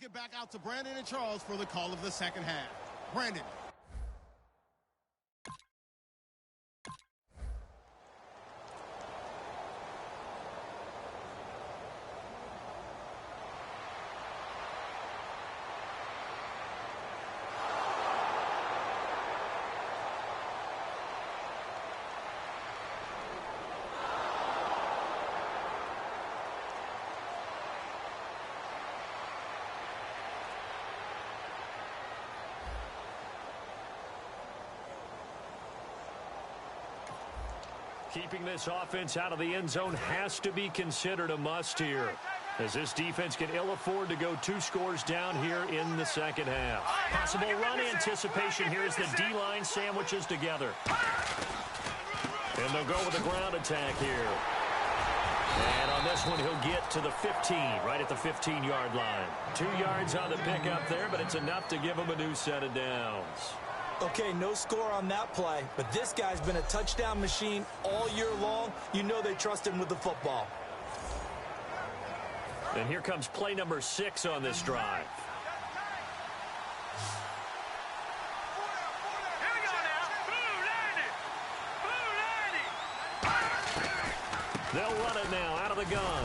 get back out to Brandon and Charles for the call of the second half. Brandon. Keeping this offense out of the end zone has to be considered a must here, as this defense can ill afford to go 2 scores down here in the second half. Possible run anticipation here as the D-line sandwiches together. And they'll go with a ground attack here. And on this one, he'll get to the 15, right at the 15-yard line. 2 yards on the pickup there, but it's enough to give him a new set of downs. Okay, no score on that play, but this guy's been a touchdown machine all year long. You know they trust him with the football. And here comes play number 6 on this drive. They'll run it now out of the gun.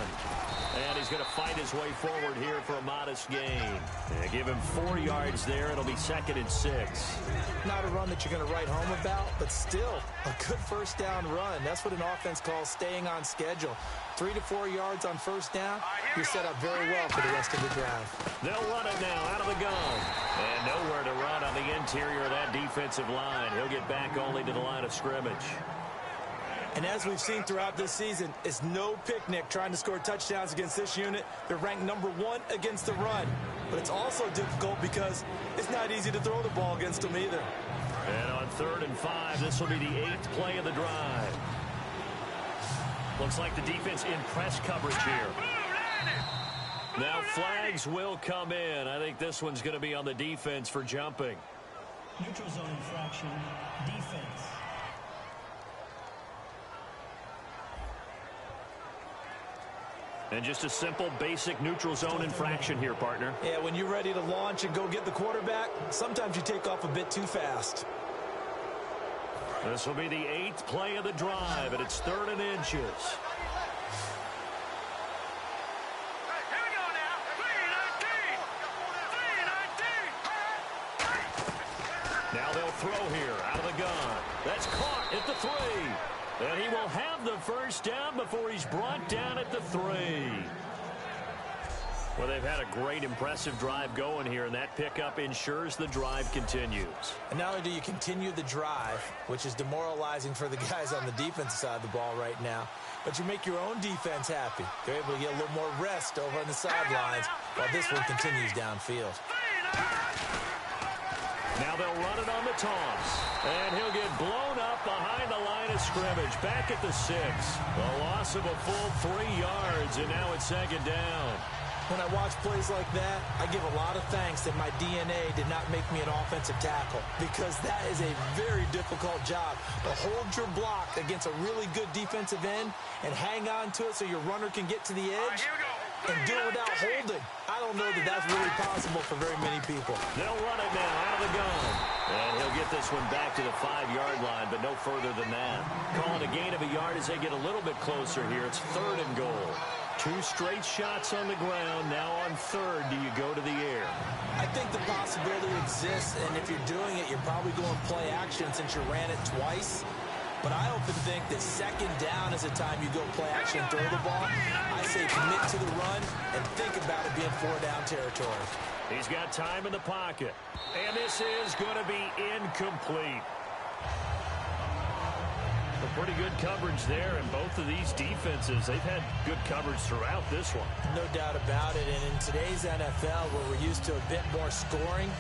And he's going to fight his way forward here for a modest gain. And give him 4 yards there. It'll be 2nd and 6. Not a run that you're going to write home about, but still a good first down run. That's what an offense calls staying on schedule. 3 to 4 yards on first down. You're set up very well for the rest of the drive. They'll run it now out of the gun. And nowhere to run on the interior of that defensive line. He'll get back only to the line of scrimmage. And as we've seen throughout this season, it's no picnic trying to score touchdowns against this unit. They're ranked number 1 against the run. But it's also difficult because it's not easy to throw the ball against them either. And on 3rd and 5, this will be the 8th play of the drive. Looks like the defense in press coverage here. Now flags will come in. I think this one's going to be on the defense for jumping. Neutral zone infraction, defense. And just a simple, basic neutral zone infraction here, partner. Yeah, when you're ready to launch and go get the quarterback, sometimes you take off a bit too fast. This will be the 8th play of the drive, and it's 3rd and inches. Now they'll throw here out of the gun. That's caught at the 3. And he will have the first down before he's brought down at the 3. Well, they've had a great, impressive drive going here, and that pickup ensures the drive continues. And not only do you continue the drive, which is demoralizing for the guys on the defensive side of the ball right now, but you make your own defense happy. They're able to get a little more rest over on the sidelines while this one continues downfield. Now they'll run it on the toss. And he'll get blown up behind the line of scrimmage. Back at the 6. A loss of a full 3 yards, and now it's 2nd down. When I watch plays like that, I give a lot of thanks that my DNA did not make me an offensive tackle, because that is a very difficult job to hold your block against a really good defensive end and hang on to it so your runner can get to the edge and do it without holding. I don't know that that's really possible for very many people. They'll run it now out of the gun. And he'll get this one back to the 5-yard line, but no further than that. Calling a gain of a yard as they get a little bit closer here. It's 3rd and goal. 2 straight shots on the ground. Now on 3rd, do you go to the air? I think the possibility exists, and if you're doing it, you're probably going play action since you ran it twice. But I often think that 2nd down is the time you go play action and throw the ball. I say commit to the run and think about it being 4-down territory. He's got time in the pocket. And this is going to be incomplete. A pretty good coverage there, and both of these defenses, they've had good coverage throughout this one. No doubt about it, and in today's NFL, where we're used to a bit more scoring,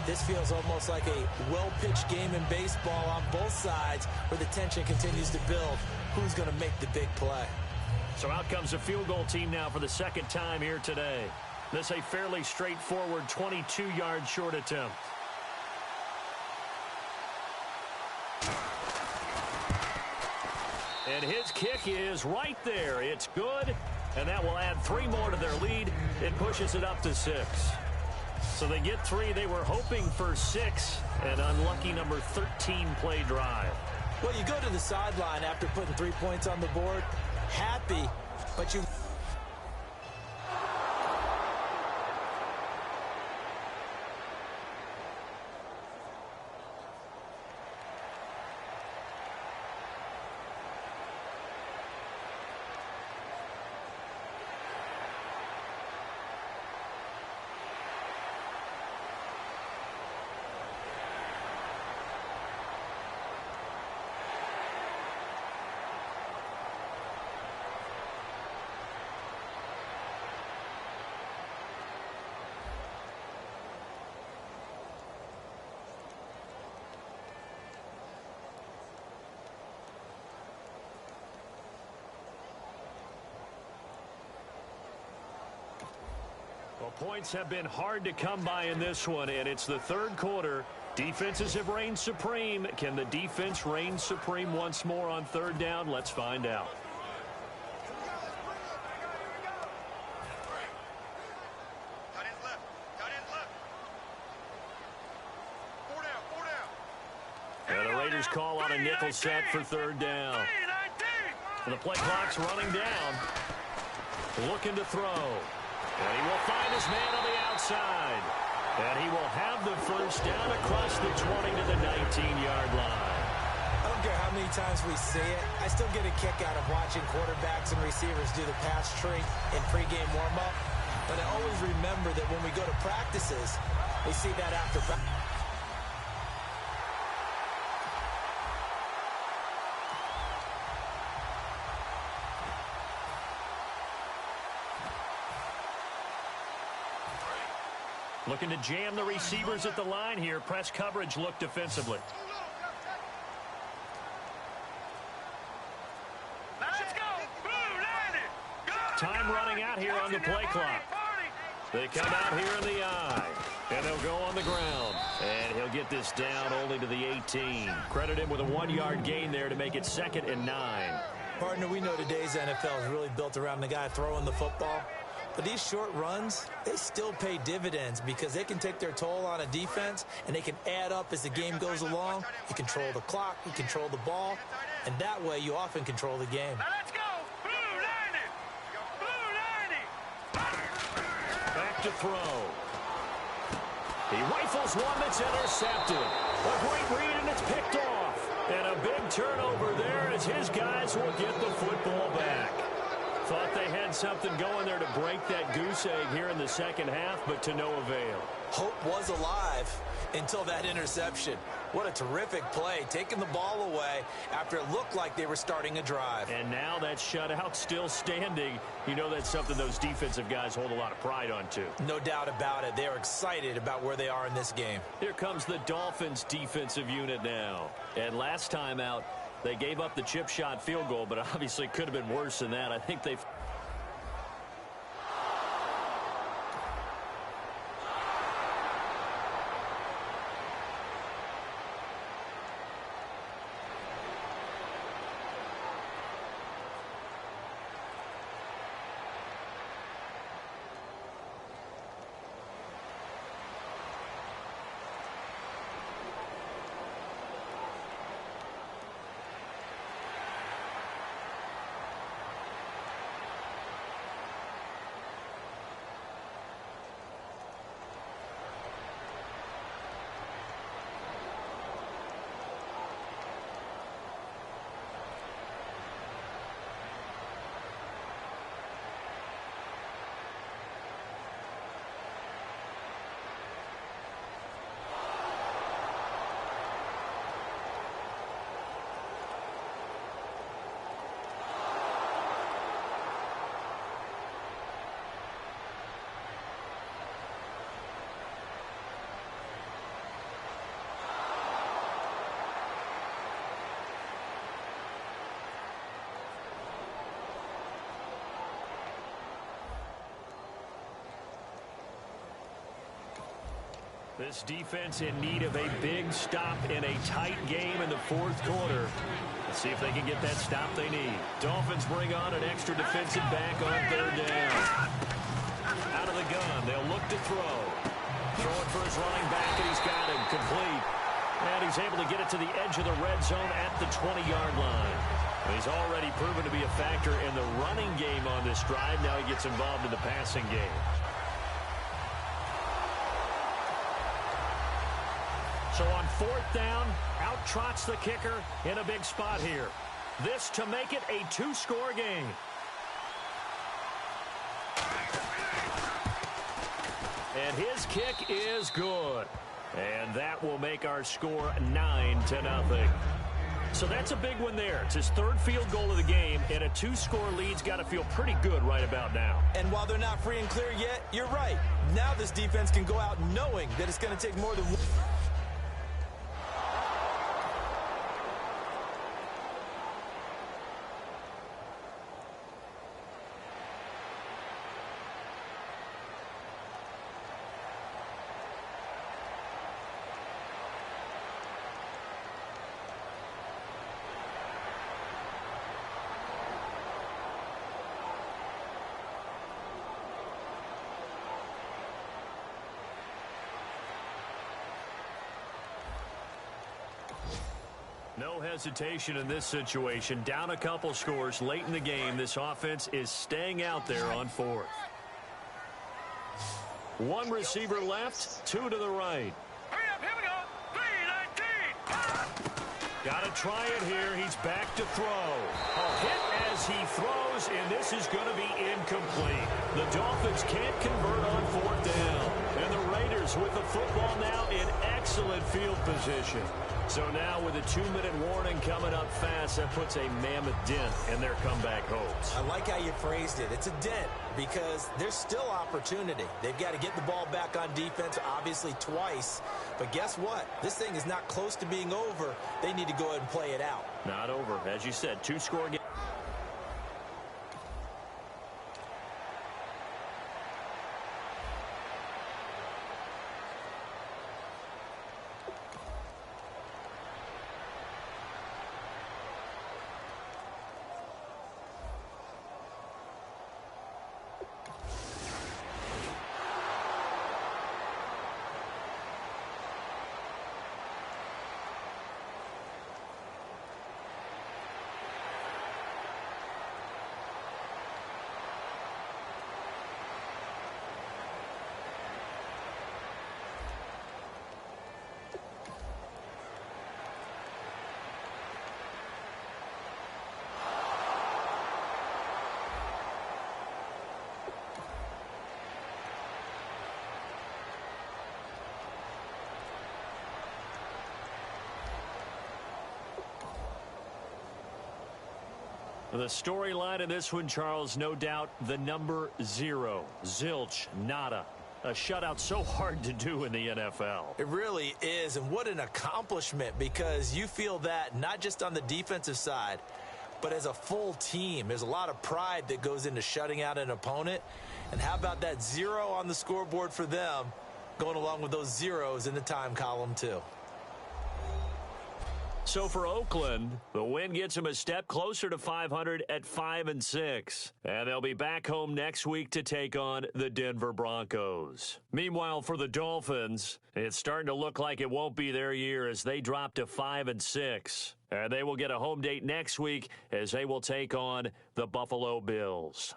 this feels almost like a well-pitched game in baseball on both sides where the tension continues to build. Who's going to make the big play? So out comes the field goal team now for the 2nd time here today. This a fairly straightforward 22-yard short attempt. And his kick is right there. It's good, and that will add 3 more to their lead. It pushes it up to 6. So they get 3. They were hoping for 6. An unlucky number 13 play drive. Well, you go to the sideline after putting 3 points on the board, happy, but you... Well, points have been hard to come by in this one, and it's the third quarter. Defenses have reigned supreme. Can the defense reign supreme once more on third down? Let's find out. And the Raiders call on a nickel set for third down. And the play clock's running down. Looking to throw. And he will find his man on the outside. And he will have the first down across the 20 to the 19-yard line. I don't care how many times we see it. I still get a kick out of watching quarterbacks and receivers do the pass tree in pregame warm-up. But I always remember that when we go to practices, we see that after practice. Looking to jam the receivers at the line here. Press coverage look defensively. Let's go. Time running out here on the play clock. They come out here in the eye. And they'll go on the ground. And he'll get this down only to the 18. Credit him with a 1-yard gain there to make it 2nd and 9. Partner, we know today's NFL is really built around the guy throwing the football. But these short runs, they still pay dividends because they can take their toll on a defense and they can add up as the game goes along. You control the clock, you control the ball, and that way you often control the game. Now let's go. Blue 90. Back to throw. He rifles one that's intercepted. A great read, and it's picked off. And a big turnover there as his guys will get the football back. Thought they had something going there to break that goose egg here in the second half, but to no avail. Hope was alive until that interception. What a terrific play, taking the ball away after it looked like they were starting a drive. And now that shutout still standing. You know that's something those defensive guys hold a lot of pride on, too. No doubt about it. They're excited about where they are in this game. Here comes the Dolphins defensive unit now. And last time out, they gave up the chip shot field goal, but obviously could have been worse than that. I think they've... This defense in need of a big stop in a tight game in the fourth quarter. Let's see if they can get that stop they need. Dolphins bring on an extra defensive back on third down. Out of the gun, they'll look to throw. Throwing for his running back, and he's got him complete. And he's able to get it to the edge of the red zone at the 20-yard line. He's already proven to be a factor in the running game on this drive. Now he gets involved in the passing game. So on fourth down, out trots the kicker in a big spot here. This to make it a two-score game. And his kick is good. And that will make our score 9-0. So that's a big one there. It's his third field goal of the game, and a two-score lead's got to feel pretty good right about now. And while they're not free and clear yet, you're right. Now this defense can go out knowing that it's going to take more than one. No hesitation in this situation. Down a couple scores late in the game. This offense is staying out there on fourth. One receiver left, two to the right. Hurry up, here we go. 3-19. Got to try it here. He's back to throw. A hit as he throws, and this is going to be incomplete. The Dolphins can't convert on fourth down. And the Raiders with the football now in excellent field position. So now with a 2-minute warning coming up fast, that puts a mammoth dent in their comeback hopes. I like how you phrased it. It's a dent because there's still opportunity. They've got to get the ball back on defense, obviously twice. But guess what? This thing is not close to being over. They need to go ahead and play it out. Not over. As you said, two-score game. The storyline in this one, Charles, no doubt the number 0. Zilch, nada. A shutout so hard to do in the NFL. It really is, and what an accomplishment, because you feel that not just on the defensive side, but as a full team. There's a lot of pride that goes into shutting out an opponent. And how about that 0 on the scoreboard for them, going along with those zeros in the time column too. So for Oakland, the win gets them a step closer to 500 at 5-6. And they'll be back home next week to take on the Denver Broncos. Meanwhile, for the Dolphins, it's starting to look like it won't be their year as they drop to 5-6. And they will get a home date next week as they will take on the Buffalo Bills.